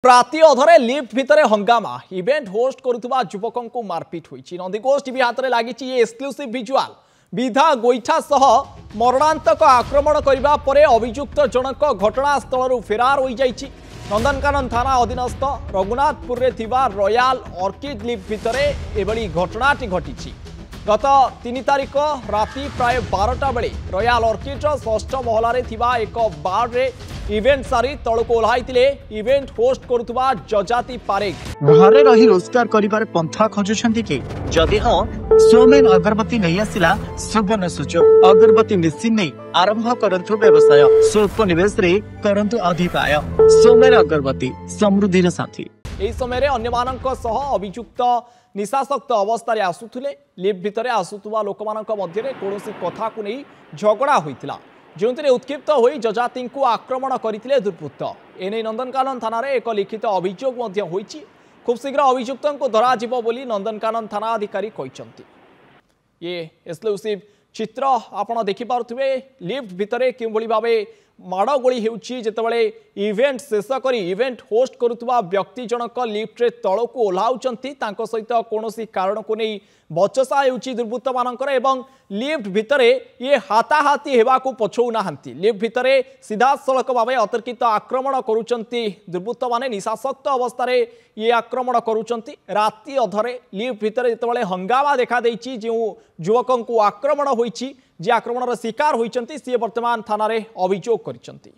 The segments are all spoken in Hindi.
राति अधरे लिफ्ट भितर हंगामा इवेंट होस्ट करुवा युवकों को मारपिट होती नंदीघोष टीवी हाथ में लगी एक्सक्लूसिव विजुआल विधा गोईठा सह मरणांतक आक्रमण करने पर अभियुक्त जनक घटनास्थल फेरार हो जाइछि। नंदनकानन थाना अधीनस्थ रघुनाथपुर रे थिबा रॉयल ऑर्किड लिफ्ट भितर एभली घटनाटी घटी। गत 3 तारिख राति प्राय 12टा बेले रॉयल ऑर्किड षष्ठ महलार थिबा एक बार रे इवेंट सारी तलको ओह्लाइतिले इवेंट होस्ट करुवा जजाति पारेख। घरे रही रोजगार करिबार पंथा खोजुछंती कि जदि हां सोमेन अगरबत्ती नहीं आसिला सुवर्ण सुजोग अगरबत्ती मेसिन नहीं आरंभ करंतु व्यवसाय स्वल्प निवेश रे करंतु अधिक आय। सोमेन अगरबत्ती समृद्धिर साथी। एही समय अन्यमानक सह अभियुक्त निशासक्त अवस्था आसुथिले लिफ्ट भितर आसुथुवा लोकमानक मध्यरे कोनोसी कथा को नहीं झगड़ा होइतिला जो उत्क्षिप्त हो जजाति को आक्रमण करते दुर्वृत्त। एने नंदनकानन थाना रे एक लिखित अभियोग होइछि। खूब शीघ्र अभियुक्त को धराजिबो बोली नंदनकानन थाना अधिकारी कहिसंती। ये एक्सक्लूसिव चित्र आपण देखि पारुथिबे लिफ्ट भितरे किभଳି भाबे माड़ गोली हेउछि जेतेबेले इवेंट शेष करी इवेंट होस्ट करुवा व्यक्ति जनक लिफ्ट रे तळको ओह्लाउचंती तांको सहित कोनोसी कारण को नहीं बचसा हेउछि दुर्वृत्त मानकर एवं लिफ्ट भितरे ये हाथाहाथी हेबाकू पछौ नाहंती। लिफ्ट भितरे सीधा सड़क भाव अतर्कित आक्रमण करुचंती दुर्वृत्त माने निशासक्त अवस्था ये आक्रमण करुचंती। राति अधरे लिफ्ट भितरे जेतेबेले हंगामा देखा देइछि जो युवकों को आक्रमण होइछि जे आक्रमणर शिकार होइचंती सी वर्तमान थाना रे अभियोग करिसंती।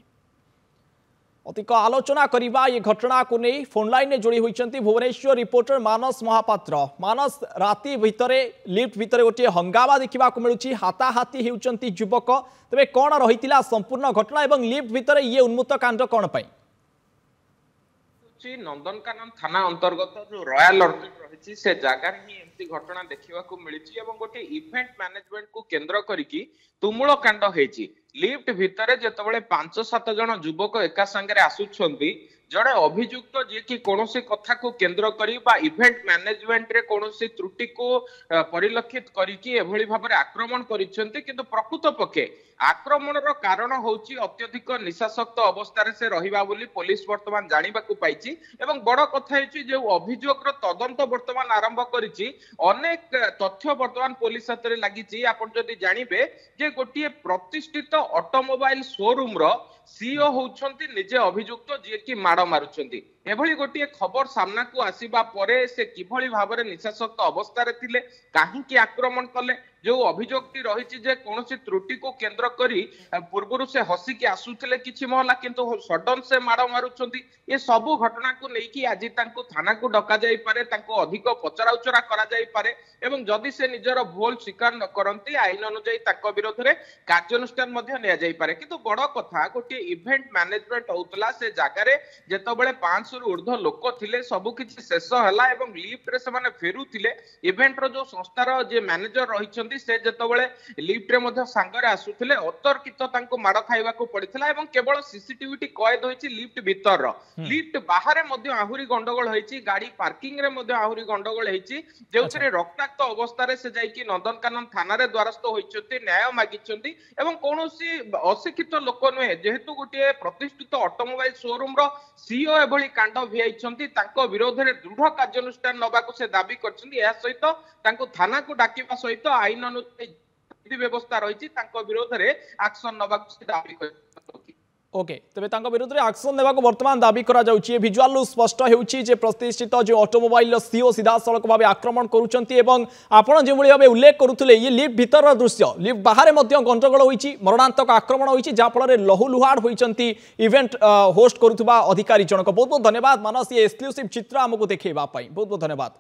अधिक आलोचना करिबा ये घटना को नहीं फोन लाइन में जोड़ी होइचंती भुवनेश्वर रिपोर्टर मानस महापात्र। मानस राति भितरे लिफ्ट भितरे गोटे हंगामा देखा मिलूँ हाथाहाथी होउचंती युवक तेबे कौन रही संपूर्ण घटना एवं लिफ्ट भितरे ये उन्मुक्त कांड कौन पाई? नंदनकानन थाना अंतर्गत जो रॉयल ऑर्किड रही से जगार ही एमती घटना देखा मिली गोटे इवेंट मैनेजमेंट को केंद्र करिकी तुमुल कांड होइछि। लिफ्ट भितर जेतबेले 5-7 जन युवक एका संगे आसुछंती जड़े अभियुक्त जी कि कोनोसी कथा को केंद्र करी बा इवेंट मैनेजमेंट रे कोनोसी त्रुटि को परिलक्षित करिकी एभली भाबरे आक्रमण करिसंती किंतु प्रकृत पक्षे आक्रमणर कारण होउची अत्यधिक निशासक्त अवस्था रे से रहिबा बोली पुलिस वर्तमान जानिबा को पाइची एवं बड़ कथा हेची जे अभियोगर तदंत वर्तमान आरंभ करिची अनेक तथ्य वर्तमान पुलिस हातरे लागिची। आपण जदि जानिबे जे गोटिए प्रतिष्ठित ऑटोमोबाइल शोरूम रो सीईओ होउछंती निजे अभियुक्त जे कि माड़ मारुछंती। एभली गोटिए खबर सामना को आसीबा परे से किभली भाबरे निशासक्त अवस्था रे थिले काहे कि आक्रमण कले जो अभियोगटी रही जे कोनोसी त्रुटि को केंद्र करी पूर्वरु से हसी के आसुथिले किछि महला किंतु सडन से माड़ मारुछंती। ये सबु घटना को लेकी आज तांको थाना को डका जाई पारे तांको अधिक पचरा उचरा करा जाई पारे एवं जदि से निजर भूल स्वीकार न करंती आईन अनुसार तांको विरोध रे कार्यानुष्ठान मध्ये निया जाई पारे। किंतु बड़ कथा गोटे इवेंट मैनेजमेंट होतला से जागा रे जेतबेले 500 रु ऊर्ध्व लोक थिले सबु किछि शेष हला एवं लिफ्ट रे से माने फेरुथिले इवेंट रो जो संस्थार जे मैनेजर रहिछंती से जेतबेले लिफ्ट रे मध्ये सांगरे आसुथिले अतर्कित तांको माड़ खाइबा को पड़िथिला एवं केवल सीसीटीवी कैद होइछि लिफ्ट भीतर लिफ्ट बाहर मध्ये आहुरी गंडगोल होइछि गाड़ी पार्किंग रे मध्ये आहुरी गंडगोल होइछि जेउथरे रक्ताक्त अवस्था रे से जाईकि नंदनकानन थाना रे द्वारस्थ होइछंती न्याय मागिछंती एवं कोनोसी अशिक्षित लोक नुहे जेहेतु गोटे प्रतिष्ठित ऑटोमोबाइल शोरूम रो सीईओ एभली कांड भियाइछंती तांको विरोध रे दृढ़ कार्यानुष्ठान नबाको से दाबी करछंती। या सहित तांको थाना को डाकिबा सहित आईन अनुसार व्यवस्था रही विरोध में एक्शन नबाको दाबी करछंती। ओके तेरे विरुद्ध में एक्शन देवा वर्तमान दाबी करा जाउछि। विजुअल स्पष्ट होउछि जे प्रतिष्ठित जो ऑटोमोबाइल सीईओ सीधा सड़क भाव आक्रमण करुचंती एवं आपण जे भाव उल्लेख करुले ये लिफ्ट भीतर दृश्य लिफ्ट बाहर गंडगोल होइछि मरणांतक आक्रमण होइछि जहा फल लहुलुहाड़ होइचंती इवेंट होस्ट करुवा अधिकारी जनक। बहुत बहुत धन्यवाद मानस ये एक्सक्लूसिव चित्र आमको देखैबा पई बहुत बहुत धन्यवाद।